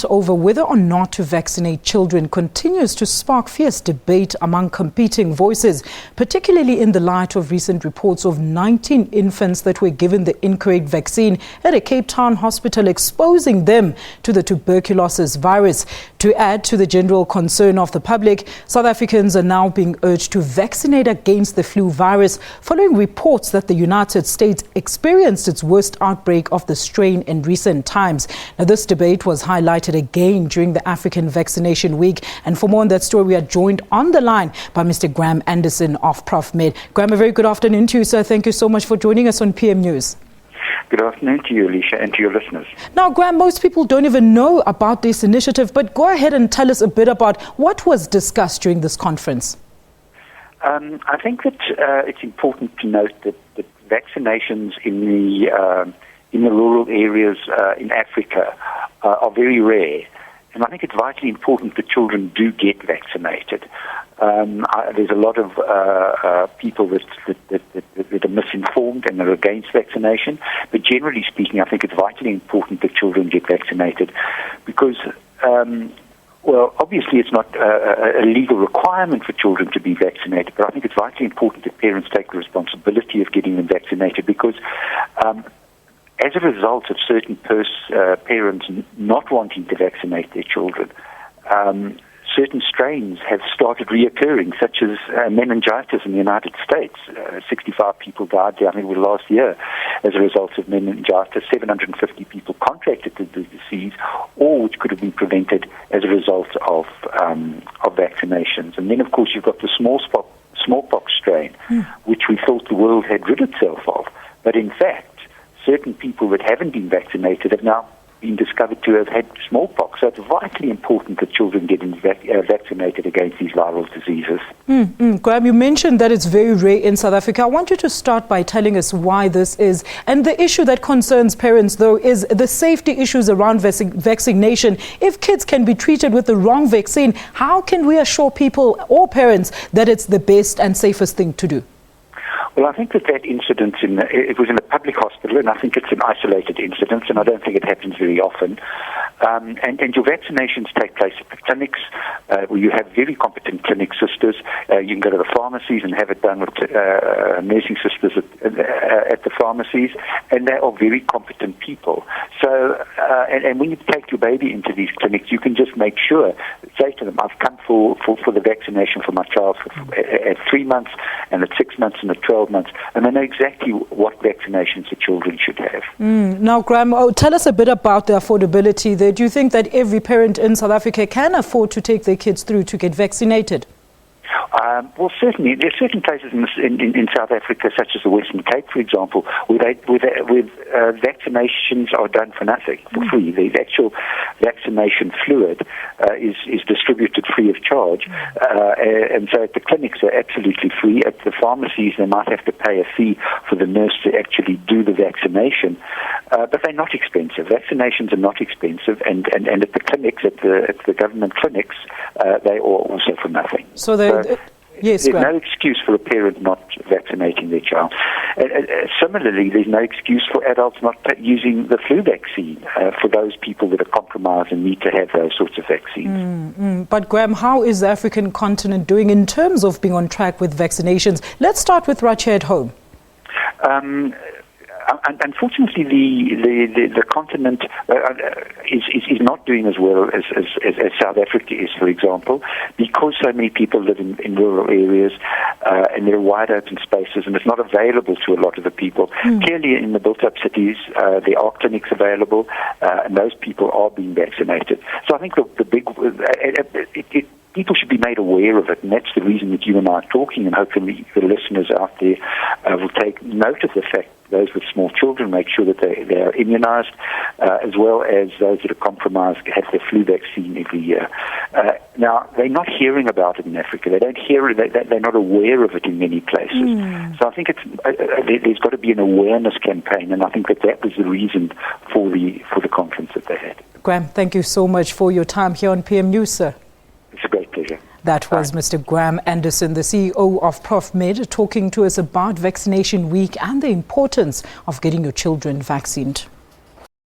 Over whether or not to vaccinate children continues to spark fierce debate among competing voices, particularly in the light of recent reports of 19 infants that were given the incorrect vaccine at a Cape Town hospital, exposing them to the tuberculosis virus. To add to the general concern of the public, South Africans are now being urged to vaccinate against the flu virus following reports that the United States experienced its worst outbreak of the strain in recent times. Now, this debate was highlighted again during the African Vaccination Week. And for more on that story, we are joined on the line by Mr. Graham Anderson of ProfMed. Graham, a very good afternoon to you, sir. Thank you so much for joining us on PM News. Good afternoon to you, Alicia, and to your listeners. Now, Graham, most people don't even know about this initiative, but go ahead and tell us a bit about what was discussed during this conference. I think that it's important to note that vaccinations in the rural areas in Africa are very rare, and I think it's vitally important that children do get vaccinated. There's a lot of people that are misinformed and are against vaccination, but generally speaking, I think it's vitally important that children get vaccinated because, well, obviously it's not a legal requirement for children to be vaccinated, but I think it's vitally important that parents take the responsibility of getting them vaccinated because as a result of certain parents not wanting to vaccinate their children, certain strains have started reoccurring, such as meningitis in the United States. 65 people died there, I think it was last year, as a result of meningitis. 750 people contracted the disease, all which could have been prevented as a result of vaccinations. And then, of course, you've got the smallpox strain, which we thought the world had rid itself of. But in fact, certain people that haven't been vaccinated have now been discovered to have had smallpox. So it's vitally important that children get vaccinated against these viral diseases. Graham, you mentioned that it's very rare in South Africa. I want you to start by telling us why this is. And the issue that concerns parents, though, is the safety issues around vaccination. If kids can be treated with the wrong vaccine, how can we assure people or parents that it's the best and safest thing to do? Well, I think that incident, it was in a public hospital, and I think it's an isolated incident, and I don't think it happens very often. And your vaccinations take place at the clinics, where you have very competent clinic sisters. You can go to the pharmacies and have it done with nursing sisters at the pharmacies, and they are very competent people. So, and when you take your baby into these clinics, you can just make sure, say to them, I've come for the vaccination for my child at 3 months, and at 6 months, and at 12 months, and they know exactly what vaccinations the children should have. Now, Graham, tell us a bit about the affordability there. Do you think that every parent in South Africa can afford to take their kids through to get vaccinated? Well, certainly. There are certain places in South Africa, such as the Western Cape, for example, where vaccinations are done for nothing, for free. The actual vaccination fluid is distributed free of charge. And so at the clinics, they're absolutely free. At the pharmacies, they might have to pay a fee for the nurse to actually do the vaccination. But they're not expensive. Vaccinations are not expensive. And at the clinics, at the government clinics, they are also for nothing. Yes, there's no excuse for a parent not vaccinating their child. Similarly, there's no excuse for adults not using the flu vaccine for those people that are compromised and need to have those sorts of vaccines. But Graham, how is the African continent doing in terms of being on track with vaccinations? Let's start with right here at home. Unfortunately, the continent is not doing as well as South Africa is, for example, because so many people live in rural areas and there are wide open spaces, and it's not available to a lot of the people. Clearly, in the built-up cities, there are clinics available, and those people are being vaccinated. So I think people should be made aware of it, and that's the reason that you and I are talking, and hopefully the listeners out there will take note of the fact those with small children, make sure that they are immunized, as well as those that are compromised have their flu vaccine every year. Now, they're not hearing about it in Africa. They don't hear it. They're not aware of it in many places. So I think there's got to be an awareness campaign, and I think that was the reason for the conference that they had. Graham, thank you so much for your time here on PM News, sir. It's a great pleasure. That was Mr. Graham Anderson, the CEO of ProfMed, talking to us about Vaccination Week and the importance of getting your children vaccinated.